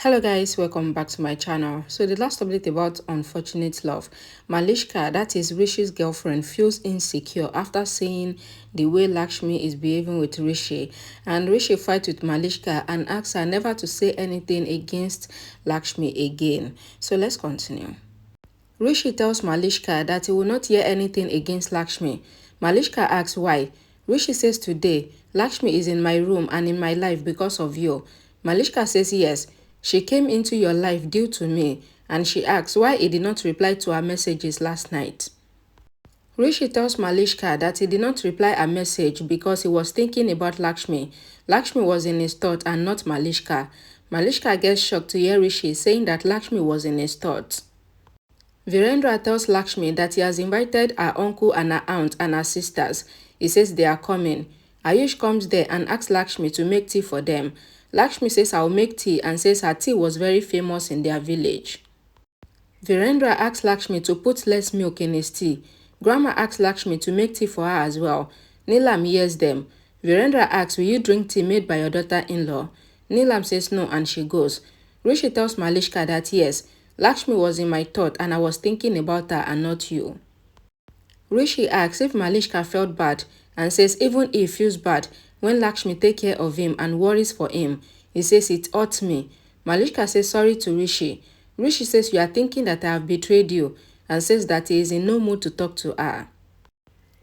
Hello guys, welcome back to my channel. So the last update about unfortunate love. Malishka, that is Rishi's girlfriend, feels insecure after seeing the way Lakshmi is behaving with Rishi. And Rishi fights with Malishka and asks her never to say anything against Lakshmi again. So let's continue. Rishi tells Malishka that he will not hear anything against Lakshmi. Malishka asks why. Rishi says today, Lakshmi is in my room and in my life because of you. Malishka says yes, she came into your life due to me, and she asks why he did not reply to her messages last night. Rishi tells Malishka that he did not reply a message because he was thinking about Lakshmi. Lakshmi was in his thought and not Malishka. Malishka gets shocked to hear Rishi saying that Lakshmi was in his thoughts. Virendra tells Lakshmi that he has invited her uncle and her aunt and her sisters. He says they are coming. Ayush comes there and asks Lakshmi to make tea for them. Lakshmi says I'll make tea and says her tea was very famous in their village. Virendra asks Lakshmi to put less milk in his tea. Grandma asks Lakshmi to make tea for her as well. Neelam hears them. Virendra asks, will you drink tea made by your daughter-in-law? Neelam says no and she goes. Rishi tells Malishka that yes, Lakshmi was in my thought and I was thinking about her and not you. Rishi asks if Malishka felt bad and says even he feels bad when Lakshmi takes care of him and worries for him. He says it hurt me. Malishka says sorry to Rishi. Rishi says you are thinking that I have betrayed you and says that he is in no mood to talk to her.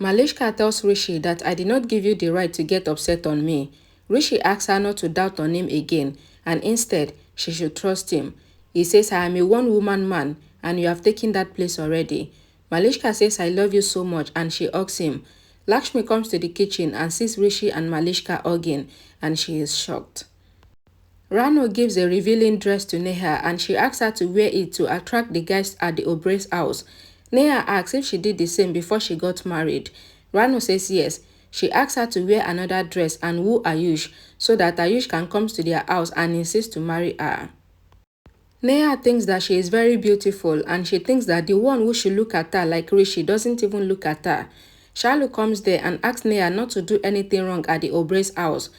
Malishka tells Rishi that I did not give you the right to get upset on me. Rishi asks her not to doubt on him again and instead she should trust him. He says I am a one-woman man and you have taken that place already. Malishka says I love you so much and she hugs him. Lakshmi comes to the kitchen and sees Rishi and Malishka hugging and she is shocked. Rano gives a revealing dress to Neha and she asks her to wear it to attract the guests at the Obrey's house. Neha asks if she did the same before she got married. Rano says yes. She asks her to wear another dress and woo Ayush so that Ayush can come to their house and insist to marry her. Neha thinks that she is very beautiful and she thinks that the one who should look at her like Rishi doesn't even look at her. Shalu comes there and asks Neha not to do anything wrong at the Obrey's house.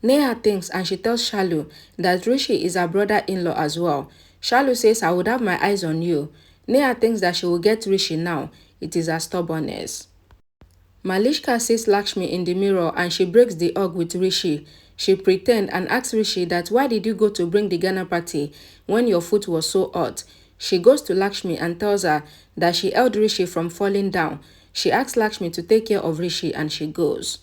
Neha thinks and she tells Shalu that Rishi is her brother-in-law as well. Shalu says I would have my eyes on you. Neha thinks that she will get Rishi now. It is her stubbornness. Malishka sees Lakshmi in the mirror and she breaks the hug with Rishi. She pretends and asks Rishi that why did you go to bring the Ghana party when your foot was so hot? She goes to Lakshmi and tells her that she held Rishi from falling down. She asks Lakshmi to take care of Rishi and she goes.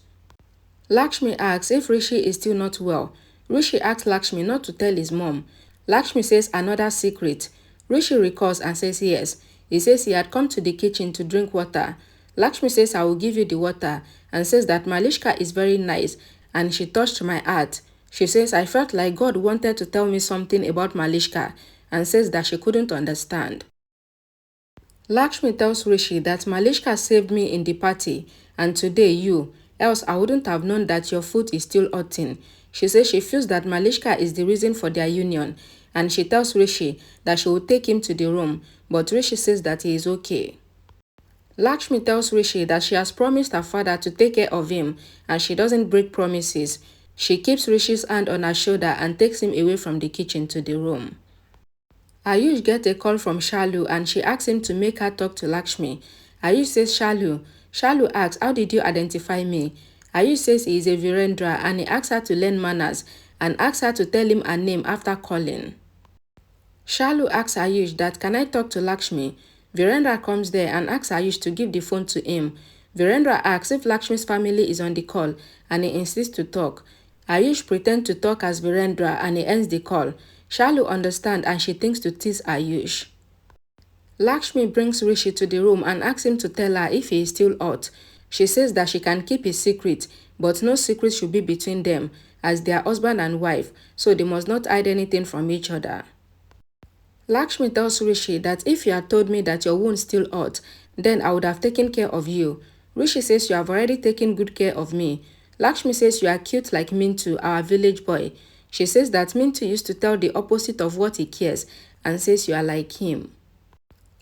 Lakshmi asks if Rishi is still not well. Rishi asks Lakshmi not to tell his mom. Lakshmi says another secret. Rishi recalls and says yes. He says he had come to the kitchen to drink water. Lakshmi says I will give you the water and says that Malishka is very nice and she touched my heart. She says I felt like God wanted to tell me something about Malishka and says that she couldn't understand. Lakshmi tells Rishi that Malishka saved me in the party and today you, else I wouldn't have known that your foot is still hurting. She says she feels that Malishka is the reason for their union and she tells Rishi that she will take him to the room, but Rishi says that he is okay. Lakshmi tells Rishi that she has promised her father to take care of him and she doesn't break promises. She keeps Rishi's hand on her shoulder and takes him away from the kitchen to the room. Ayush gets a call from Shalu and she asks him to make her talk to Lakshmi. Ayush says Shalu. Shalu asks how did you identify me? Ayush says he is a Virendra and he asks her to learn manners and asks her to tell him her name after calling. Shalu asks Ayush that can I talk to Lakshmi? Virendra comes there and asks Ayush to give the phone to him. Virendra asks if Lakshmi's family is on the call and he insists to talk. Ayush pretends to talk as Virendra and he ends the call. Shalu understands and she thinks to tease Ayush. Lakshmi brings Rishi to the room and asks him to tell her if he is still hot. She says that she can keep his secret, but no secret should be between them as they are husband and wife, so they must not hide anything from each other. Lakshmi tells Rishi that if you had told me that your wound still hurt, then I would have taken care of you. Rishi says you have already taken good care of me. Lakshmi says you are cute like Mintu, our village boy. She says that Mintu used to tell the opposite of what he cares and says you are like him.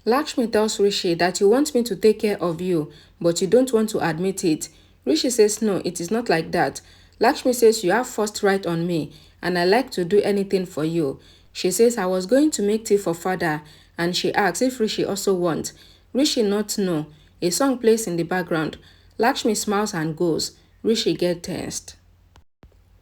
Lakshmi tells Rishi that you want me to take care of you, but you don't want to admit it. Rishi says no, it is not like that. Lakshmi says you have first right on me and I like to do anything for you. She says, I was going to make tea for father, and she asks if Rishi also wants. Rishi not no. A song plays in the background. Lakshmi smiles and goes. Rishi get tensed.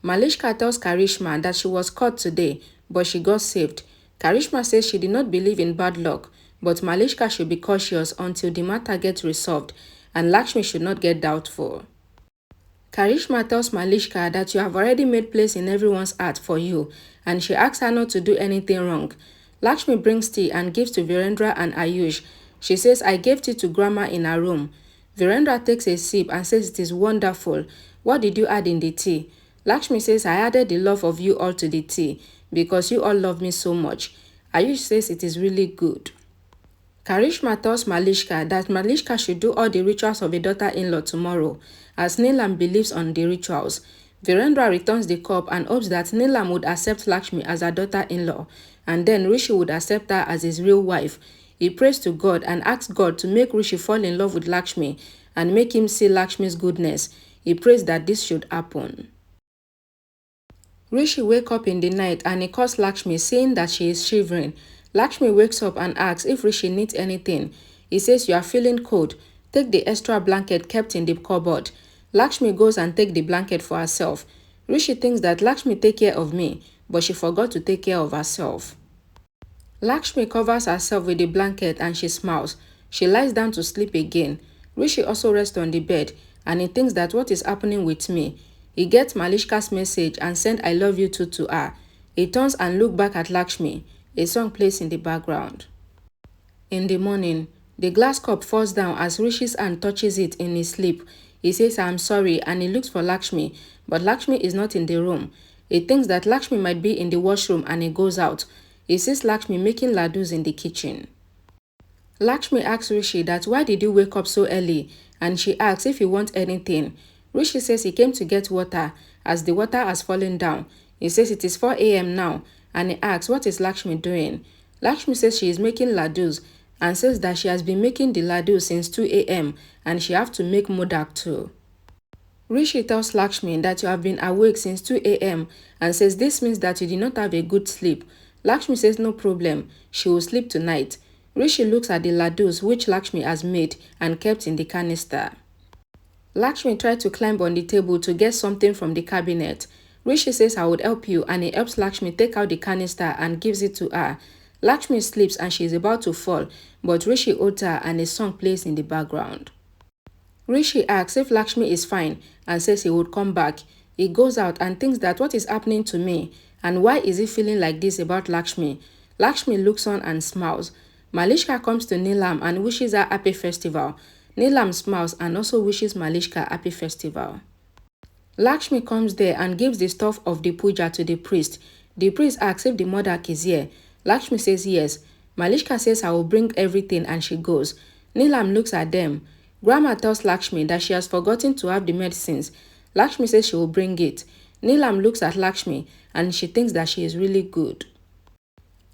Malishka tells Karishma that she was caught today, but she got saved. Karishma says she did not believe in bad luck, but Malishka should be cautious until the matter gets resolved, and Lakshmi should not get doubtful. Karishma tells Malishka that you have already made place in everyone's heart for you, and she asks her not to do anything wrong. Lakshmi brings tea and gives to Virendra and Ayush. She says, I gave tea to Grandma in her room. Virendra takes a sip and says it is wonderful. What did you add in the tea? Lakshmi says, I added the love of you all to the tea because you all love me so much. Ayush says it is really good. Karishma tells Malishka that Malishka should do all the rituals of a daughter-in-law tomorrow, as Neelam believes on the rituals. Virendra returns the cup and hopes that Neelam would accept Lakshmi as her daughter-in-law, and then Rishi would accept her as his real wife. He prays to God and asks God to make Rishi fall in love with Lakshmi and make him see Lakshmi's goodness. He prays that this should happen. Rishi wakes up in the night and he calls Lakshmi, saying that she is shivering. Lakshmi wakes up and asks if Rishi needs anything. He says, you are feeling cold. Take the extra blanket kept in the cupboard. Lakshmi goes and takes the blanket for herself. Rishi thinks that Lakshmi take care of me, but she forgot to take care of herself. Lakshmi covers herself with the blanket and she smiles. She lies down to sleep again. Rishi also rests on the bed and he thinks that what is happening with me. He gets Malishka's message and sends I love you too to her. He turns and looks back at Lakshmi. A song plays in the background. In the morning, the glass cup falls down as Rishi's hand touches it in his sleep. He says, I'm sorry, and he looks for Lakshmi, but Lakshmi is not in the room. He thinks that Lakshmi might be in the washroom and he goes out. He sees Lakshmi making laddus in the kitchen. Lakshmi asks Rishi that why did you wake up so early, and she asks if he wants anything. Rishi says he came to get water as the water has fallen down. He says it is 4 a.m. now, and he asks what is Lakshmi doing. Lakshmi says she is making laddus and says that she has been making the laddu since 2 a.m. and she have to make modak too. Rishi tells Lakshmi that you have been awake since 2 a.m. and says this means that you did not have a good sleep. Lakshmi says no problem, she will sleep tonight. Rishi looks at the laddus which Lakshmi has made and kept in the canister. Lakshmi tried to climb on the table to get something from the cabinet. Rishi says I would help you and he helps Lakshmi take out the canister and gives it to her. Lakshmi sleeps and she is about to fall, but Rishi holds her and a song plays in the background. Rishi asks if Lakshmi is fine and says he would come back. He goes out and thinks that what is happening to me and why is he feeling like this about Lakshmi. Lakshmi looks on and smiles. Malishka comes to Neelam and wishes her happy festival. Neelam smiles and also wishes Malishka happy festival. Lakshmi comes there and gives the stuff of the puja to the priest. The priest asks if the modak is here. Lakshmi says yes. Malishka says I will bring everything and she goes. Neelam looks at them. Grandma tells Lakshmi that she has forgotten to have the medicines. Lakshmi says she will bring it. Neelam looks at Lakshmi and she thinks that she is really good.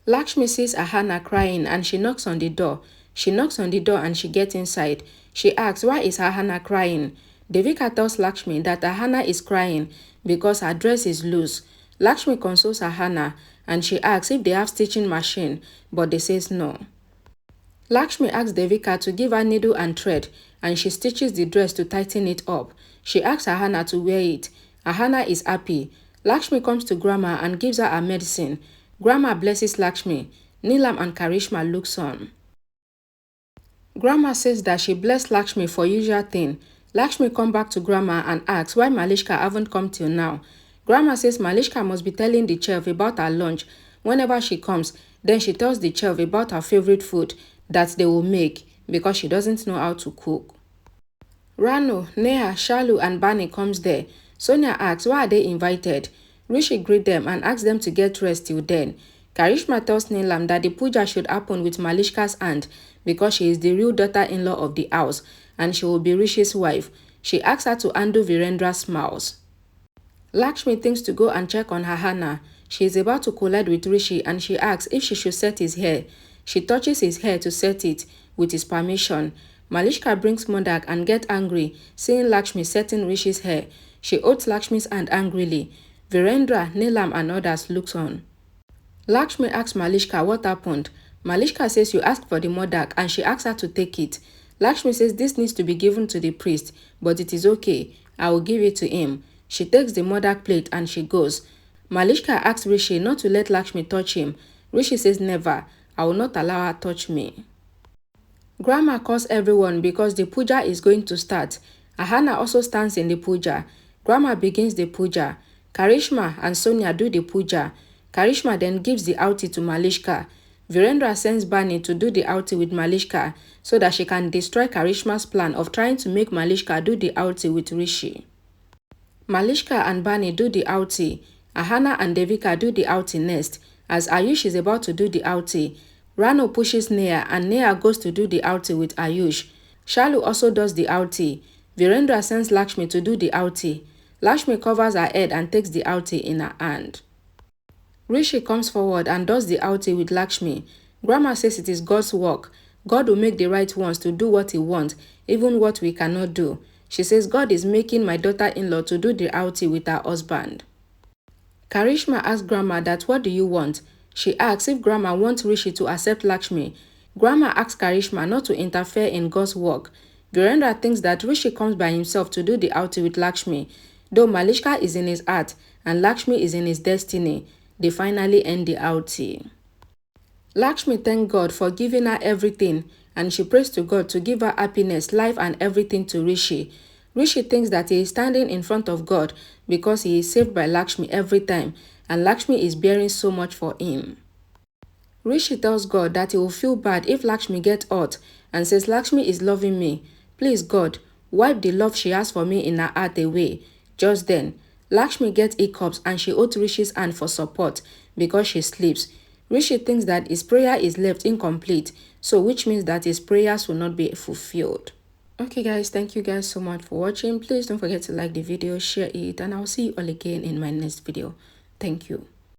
Lakshmi sees Ahana crying and she knocks on the door. She knocks on the door and she gets inside. She asks why is Ahana crying. Devika tells Lakshmi that Ahana is crying because her dress is loose. Lakshmi consoles Ahana and she asks if they have stitching machine, but they says no. Lakshmi asks Devika to give her needle and thread and she stitches the dress to tighten it up. She asks Ahana to wear it. Ahana is happy. Lakshmi comes to Grandma and gives her medicine. Grandma blesses Lakshmi. Neelam and Karishma looks on. Grandma says that she blessed Lakshmi for usual thing. Lakshmi come back to Grandma and asks why Malishka haven't come till now. Grandma says Malishka must be telling the chef about her lunch. Whenever she comes, then she tells the chef about her favorite food that they will make because she doesn't know how to cook. Rano, Neha, Shalu and Bani comes there. Sonia asks why are they invited. Rishi greets them and asks them to get rest till then. Karishma tells Neelam that the puja should happen with Malishka's aunt because she is the real daughter-in-law of the house and she will be Rishi's wife. She asks her to undo Virendra's smiles. Lakshmi thinks to go and check on Ahana. She is about to collide with Rishi and she asks if she should set his hair. She touches his hair to set it with his permission. Malishka brings modak and gets angry, seeing Lakshmi setting Rishi's hair. She holds Lakshmi's hand angrily. Virendra, Neelam and others looks on. Lakshmi asks Malishka what happened. Malishka says you asked for the modak and she asks her to take it. Lakshmi says this needs to be given to the priest, but it is okay. I will give it to him. She takes the modak plate and she goes. Malishka asks Rishi not to let Lakshmi touch him. Rishi says never. I will not allow her touch me. Grandma calls everyone because the puja is going to start. Ahana also stands in the puja. Grandma begins the puja. Karishma and Sonia do the puja. Karishma then gives the outie to Malishka. Virendra sends Bani to do the outie with Malishka so that she can destroy Karishma's plan of trying to make Malishka do the outie with Rishi. Malishka and Bani do the outie. Ahana and Devika do the outie next. As Ayush is about to do the outie, Rano pushes Neha and Neha goes to do the outie with Ayush. Shalu also does the outie. Virendra sends Lakshmi to do the outie. Lakshmi covers her head and takes the outie in her hand. Rishi comes forward and does the outie with Lakshmi. Grandma says it is God's work. God will make the right ones to do what he wants, even what we cannot do. She says God is making my daughter-in-law to do the outie with her husband. Karishma asks Grandma that what do you want? She asks if Grandma wants Rishi to accept Lakshmi. Grandma asks Karishma not to interfere in God's work. Virendra thinks that Rishi comes by himself to do the outie with Lakshmi, though Malishka is in his heart and Lakshmi is in his destiny. They finally end the outie. Lakshmi thanks God for giving her everything and she prays to God to give her happiness, life and everything to Rishi. Rishi thinks that he is standing in front of God because he is saved by Lakshmi every time and Lakshmi is bearing so much for him. Rishi tells God that he will feel bad if Lakshmi gets hurt and says Lakshmi is loving me. Please God, wipe the love she has for me in her heart away. Just then, Lakshmi gets hiccups and she holds Rishi's hand for support because she sleeps. Rishi thinks that his prayer is left incomplete, so which means that his prayers will not be fulfilled. Okay guys, thank you guys so much for watching. Please don't forget to like the video, share it, and I'll see you all again in my next video. Thank you.